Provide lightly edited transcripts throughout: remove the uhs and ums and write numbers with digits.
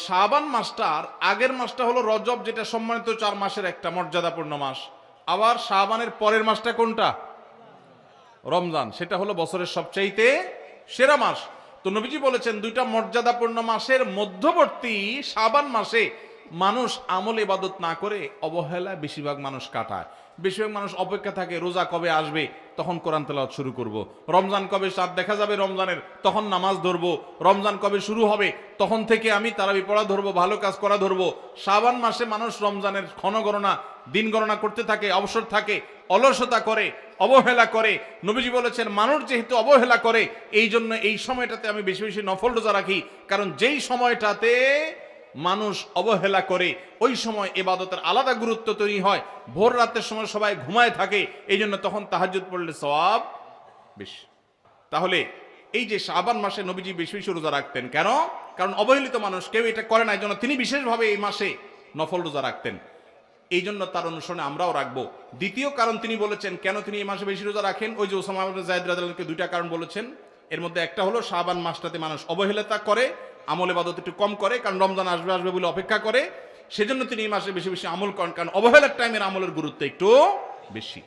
শাবান মাসটার আগের মাসটা হলো রজব, যেটা সম্মানিত 4 মাসের একটা মর্যাদাপূর্ণ মাস। আবার শাবানের পরের মাসটা কোনটা? রমজান, সেটা হলো বছরের সবচাইতে সেরা মাস। তো নবীজি বলেছেন দুইটা মর্যাদাপূর্ণ মাসের মধ্যবর্তী শাবান মাসে মানুষ আমল ইবাদত না করে অবহেলায় বেশিরভাগ মানুষ কাটায়। বেশিরভাগ মানুষ অপেক্ষা থাকে রোজা কবে আসবে, তখন কোরআন তেলাওয়াত শুরু করব। রমজান কবে চাঁদ দেখা যাবে রমজানের, তখন নামাজ ধরবো। রমজান কবে শুরু হবে, তখন থেকে আমি তারাবি পড়া ধরবো, ভালো কাজ করা ধরবো। শাবান মাসে মানুষ রমজানের ক্ষণ গণনা, দিন গণনা করতে থাকে, অবসর থাকে, অলসতা করে, অবহেলা করে। নবীজি বলেছেন মানুষ যেহেতু অবহেলা করে, এই জন্য এই সময়টাতে আমি বেশি বেশি নফল রোজা রাখি। কারণ যেই সময়টাতে মানুষ অবহেলা করে ওই সময় ইবাদতের আলাদা গুরুত্ব তৈরি হয়। ভোর রাতের সময় সবাই ঘুমায় থাকে, এই জন্য তখন তাহাজ্জুদ পড়লে সওয়াব বেশি। তাহলে এই যে শাবান মাসে নবীজি বেশি বেশি রোজা রাখতেন কেন? কারণ অবহেলিত মানুষ কেউ এটা করে না, এই জন্য তিনি বিশেষভাবে এই মাসে নফল রোজা রাখতেন। এই জন্য তার অনুসরণে আমরাও রাখবো। দ্বিতীয় কারণ তিনি বলেছেন কেন তিনি এই মাসে বেশি রোজা রাখেন, ওই যে উসামা ইবনে যায়েদ রাদিয়াল্লাহু আনহুকে দুইটা কারণ বলেছেন। এর মধ্যে একটা হলো শাবান মাসটাতে মানুষ অবহেলিতা করে, আমল ইবাদত একটু কম করে, কারণ রমজান আসবে আসবে বলে অপেক্ষা করে। সেজন্য তিনি এই মাসে বেশি বেশি আমল করেন, কারণ অবহেলার টাইমের আমলের গুরুত্ব একটু বেশি।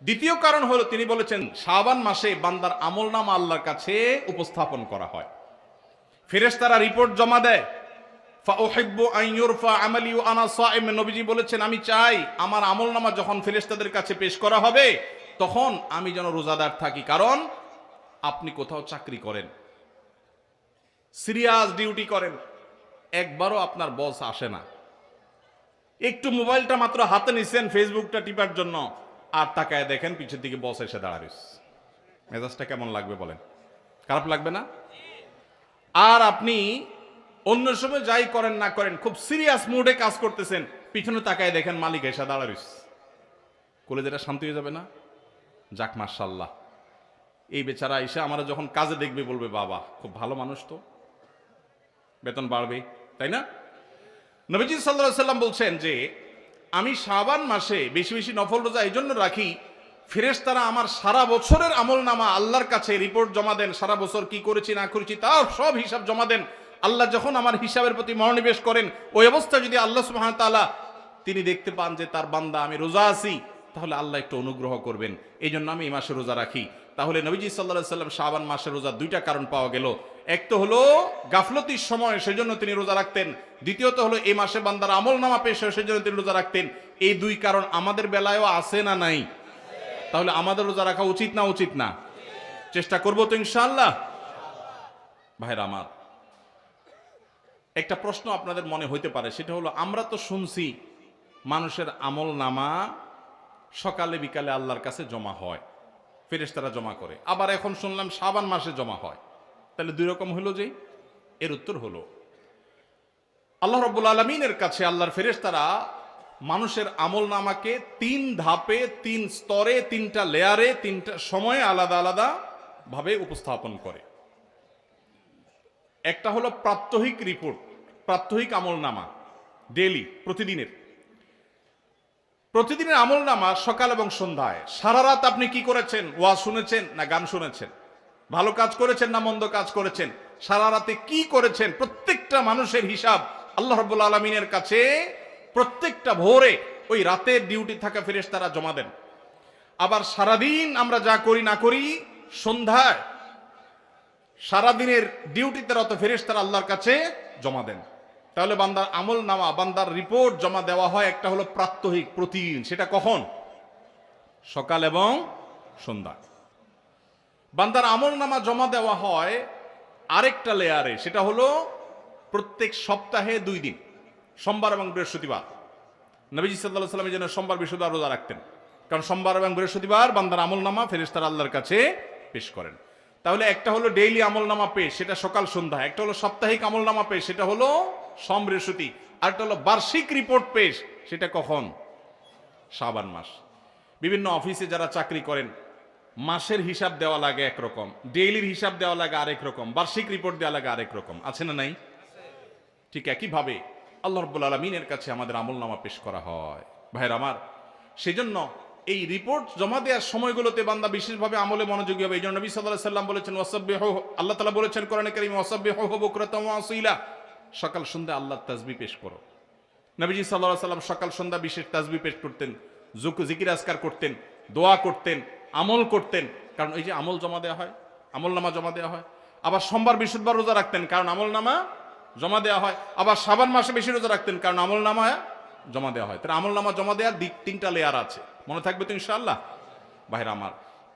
দ্বিতীয় কারণ হলো তিনি বলেছেন শাবান মাসে বান্দার আমলনামা আল্লাহর কাছে উপস্থাপন করা হয়। ফেরেশতারা রিপোর্ট জমা দেয়। ফাউহিব্বু আন ইউরফা আমালি ওয়া আনা সাইম, নবীজি বলেছেন আমি চাই আমার আমলনামা যখন ফেরেশতাদের কাছে পেশ করা হবে তখন আমি যেন রোজাদার থাকি। কারণ আপনি কোথাও চাকরি করেন, সিরিয়াস ডিউটি করেন, একবারও আপনার বস আসে না, একটু মোবাইলটা মাত্র হাতে নিছেন ফেসবুকটা টিপার জন্য, আর তাকায় দেখেন পিছের দিকে বস এসে দাঁড়ায়। মেজাজটা কেমন লাগবে বলেন? খারাপ লাগবে না? আর আপনি অন্য সময় যাই করেন না করেন খুব সিরিয়াস মুডে কাজ করতেছেন, পিছনে তাকায় দেখেন মালিক এসে দাঁড়ায়। কলেজেটা শান্তি হয়ে যাবে না? যাক মাশাআল্লাহ, এই বেচারা এসে আমরা যখন কাজে দেখবে বলবে বাবা খুব ভালো মানুষ, তো বেতন বাড়বে, তাই না? নবীজি সাল্লাল্লাহু আলাইহি সাল্লাম বলছেন যে আমি শাবান মাসে বেশি বেশি নফল রোজা এই জন্য রাখি, ফেরেশতারা আমার সারা বছরের আমলনামা আল্লাহর কাছে রিপোর্ট জমা দেন, সারা বছর কি করেছি না করেছি তার সব হিসাব জমা দেন। আল্লাহ যখন আমার হিসাবের প্রতি মনোনিবেশ করেন, ওই অবস্থায় যদি আল্লাহ সুবহানাহু ওয়া তাআলা তিনি দেখতে পান যে তার বান্দা আমি রোজা আছি, তাহলে আল্লাহ একটু অনুগ্রহ করবেন। এই জন্য আমি এই মাসে রোজা রাখি। তাহলে নবীজি সাল্লাল্লাহু আলাইহি সাল্লাম শাবান মাসে রোজা দুইটা কারণ পাওয়া গেল। এক তো হলো গাফলতির সময় সেজন্য তিনি রোজা রাখতেন, দ্বিতীয়ত হলো এই মাসে বান্দার আমলনামা পেশ হয় সেজন্য তিনি রোজা রাখতেন। এই দুই কারণ আমাদের বেলায়ও আছে না নাই? তাহলে আমাদের রোজা রাখা উচিত না উচিত না? চেষ্টা করবো তো ইনশাআল্লাহ। ভাইরা আমার, একটা প্রশ্ন আপনাদের মনে হইতে পারে, সেটা হলো আমরা তো শুনছি মানুষের আমলনামা সকালে বিকালে আল্লাহর কাছে জমা হয়, ফেরেশতারা জমা করে, আবার এখন শুনলাম শাবান মাসে জমা হয়, তাহলে দুই রকম হলো যে? এর উত্তর হলো আল্লাহ রাব্বুল আলামিনের কাছে আল্লাহর ফেরেশতারা মানুষের আমলনামাকে 3 ধাপে, 3 স্তরে, 3টা লেয়ারে, 3টা সময়ে আলাদা আলাদা ভাবে উপস্থাপন করে। একটা হলো প্রাত্যহিক রিপোর্ট, প্রাত্যহিক আমলনামা, ডেইলি, প্রতিদিনের আমলনামা সকাল এবং সন্ধ্যায়। সারা রাত আপনি কি করেছেন, ওয়াজ শুনেছেন না গান শুনেছেন, ভালো কাজ করেছেন না মন্দ কাজ করেছেন, সারা রাতে কি করেছেন, প্রত্যেকটা মানুষের হিসাব আল্লাহ রাব্বুল আলামিনের কাছে প্রত্যেকটা ভোরে ওই রাতের ডিউটি থাকা ফেরেশতারা জমা দেন। আবার সারাদিন আমরা যা করি না করি সন্ধ্যায় সারাদিনের ডিউটিতে রত ফেরেশতারা আল্লাহর কাছে জমা দেন। তাহলে বান্দার আমলনামা, বান্দার রিপোর্ট জমা দেওয়া হয় একটা হলো প্রাত্যহিক, প্রতিদিন। সেটা কখন? সকাল এবং সন্ধ্যা। বান্দার আমলনামা জমা দেওয়া হয় আরেকটা লেয়ারে, সেটা হলো প্রত্যেক সপ্তাহে 2 দিন, সোমবার এবং বৃহস্পতিবার। নবীজি সাল্লাল্লাহু আলাইহি ওয়াসাল্লাম যেন সোমবার বৃহস্পতিবার রোজা রাখতেন, কারণ সোমবার এবং বৃহস্পতিবার বান্দার আমলনামা ফেরেশতারা আল্লাহর কাছে পেশ করেন। তাহলে একটা হলো ডেইলি আমলনামা পেশ, সেটা সকাল সন্ধ্যা। একটা হলো সাপ্তাহিক আমলনামা পেশ, সেটা হলো সোম বৃহস্পতি। আর একটা হলো বার্ষিক রিপোর্ট পেশ, সেটা কখন? শাবান মাস। বিভিন্ন অফিসে যারা চাকরি করেন মাসের হিসাব দেওয়া লাগে একরকম, ডেইলির হিসাব দেওয়া লাগে আরেক রকম, বার্ষিক রিপোর্ট দেওয়া লাগে আরেক রকম, আছে না নাই? ঠিক একইভাবে আল্লাহ রাব্বুল আলামিনের কাছে আমাদের আমলনামা পেশ করা হয়। ভাইরা আমার, সেজন্য এই রিপোর্ট জমা দেওয়ার সময়গুলোতে বান্দা বিশেষভাবে আমলে মনোযোগী হবে। এই জন্য নবী সাল্লাল্লাহু আলাইহি সাল্লাম বলেছেন ওয়াসাব্বিহু, আল্লাহ তাআলা বলেছেন কোরআনে কারীমে ওয়াসাব্বিহু বুকরাতাও ওয়া আসীলা, সকাল সন্ধ্যা আল্লাহর তাসবিহ পেশ করো। নবীজি সাল্লাল্লাহু আলাইহি সাল্লাম সকাল সন্ধ্যা বিশেষ তাসবিহ পেশ করতেন, জিকির আজকার করতেন, দোয়া করতেন, আমল করতেন, কারণ এই যে আমল জমা দেওয়া হয়, আমল নামা জমা দেওয়া হয়। আবার সোমবার বৃহস্পতিবার রোজা রাখতেন, কারণ আমল নামা জমা দেওয়া হয়। আবার শাবান মাসে বেশি রোজা রাখতেন, কারণ আমল নামা জমা দেওয়া হয়। তাহলে আমল নামা জমা দেওয়ার দিক 3টা লেয়ার আছে, মনে থাকবে তো ইনশাআল্লাহ ভাইরা আমার।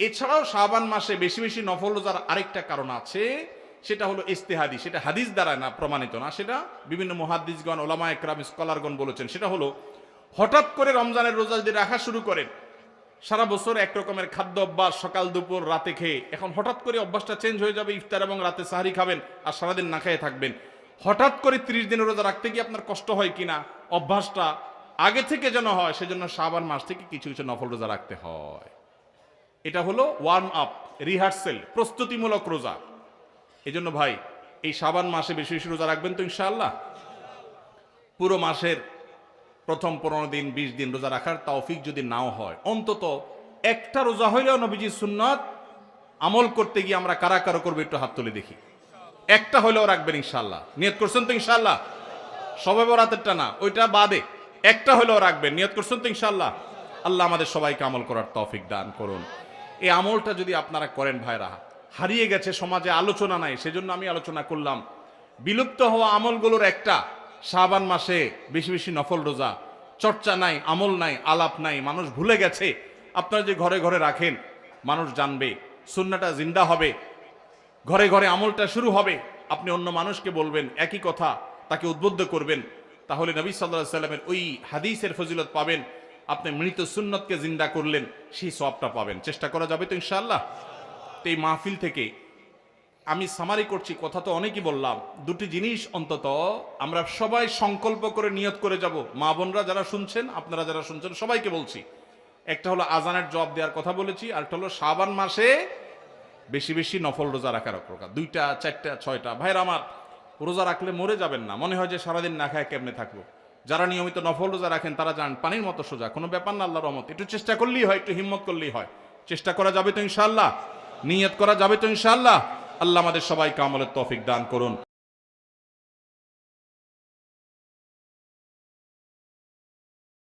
এছাড়াও শাবান মাসে বেশি বেশি নফল রোজার আরেকটা কারণ আছে, সেটা হলো ইস্তেহাদি, সেটা হাদিস দ্বারা না প্রমাণিত না, সেটা বিভিন্ন মুহাদ্দিসগণ, ওলামা একরাম, স্কলারগণ বলেছেন। সেটা হলো হঠাৎ করে রমজানের রোজা যদি রাখা শুরু করেন, সারা বছর এক রকমের খাদ্য অভ্যাস, সকাল দুপুর রাতে খেয়ে, এখন হঠাৎ করে অভ্যাসটা চেঞ্জ হয়ে যাবে, ইফতার এবং রাতে সাহারি খাবেন আর সারাদিন না খেয়ে থাকবেন। হঠাৎ করে 30 দিনের রোজা রাখতে গিয়ে আপনার কষ্ট হয় কিনা, অভ্যাসটা আগে থেকে যেন হয়, সেজন্য শাবান মাস থেকে কিছু কিছু নফল রোজা রাখতে হয়। এটা হলো ওয়ার্ম আপ, রিহার্সেল, প্রস্তুতিমূলক রোজা। এই জন্য ভাই এই শাবান মাসে বেশি বেশি রোজা রাখবেন তো ইনশাআল্লাহ। পুরো মাসের প্রথম 15 দিন 20 দিন রোজা রাখার তৌফিক যদি নাও হয়, অন্তত একটা রোজা হইলেও নবীজির সুন্নাত আমল করতে গিয়ে আমরা কারা কারা করবো একটু হাত তুলে দেখি। একটা হইলেও রাখবেন ইনশাআল্লাহ, নিয়ত করছেন তো ইনশাআল্লাহ। সবে বরাতেরটা না, ওইটা বাদে একটা হইলেও রাখবেন, নিয়ত করছেন তো ইনশাআল্লাহ। আল্লাহ আমাদের সবাইকে আমল করার তৌফিক দান করুন। এই আমলটা যদি আপনারা করেন ভাইরা, হারিয়ে গেছে সমাজে, আলোচনা নাই, সেজন্য আমি আলোচনা করলাম। বিলুপ্ত হওয়া আমলগুলোর একটা শাবান মাসে বেশি বেশি নফল রোজা। চর্চা নাই, আমল নাই, আলাপ নাই, মানুষ ভুলে গেছে। আপনারা যে ঘরে ঘরে রাখেন, মানুষ জানবে, সুন্নাহটা জিন্দা হবে, ঘরে ঘরে আমলটা শুরু হবে। আপনি অন্য মানুষকে বলবেন একই কথা, তাকে উদ্বুদ্ধ করবেন, তাহলে নবী সাল্লাল্লাহু আলাইহি সাল্লামের ওই হাদিসের ফজিলত পাবেন। আপনি মৃত সুন্নতকে জিন্দা করলেন, সেই সওয়াবটা পাবেন। চেষ্টা করা যাবে তো ইনশাআল্লাহ। তো এই মাহফিল থেকে আমি সামারি করছি, কথা তো অনেকই বললাম। দুটি জিনিস অন্তত আমরা সবাই সংকল্প করে নিয়ত করে যাব। মা বোনরা যারা শুনছেন, আপনারা যারা শুনছেন, সবাইকে বলছি, একটা হলো আজানের জবাব দেওয়ার কথা বলেছি, আর একটা হলো শাবান মাসে বেশি বেশি নফল রোজা রাখার কথা। 2টা 4টা 6টা ভাইরা আমার, রোজা রাখলে মরে যাবেন না। মনে হয় যে সারাদিন না খায় কেমনে থাকবো। যারা নিয়মিত নফল রোজা রাখেন তারা জান পানির মতো সোজা, কোনো ব্যাপার না, আল্লাহর রহমত। একটু চেষ্টা করলেই হয়, একটু হিম্মত করলেই হয়। চেষ্টা করা যাবে তো ইনশাআল্লাহ, নিয়ত করা যাবে তো ইনশাআল্লাহ। আল্লাহ আমাদের সবাইকে আমলের তৌফিক দান করুন।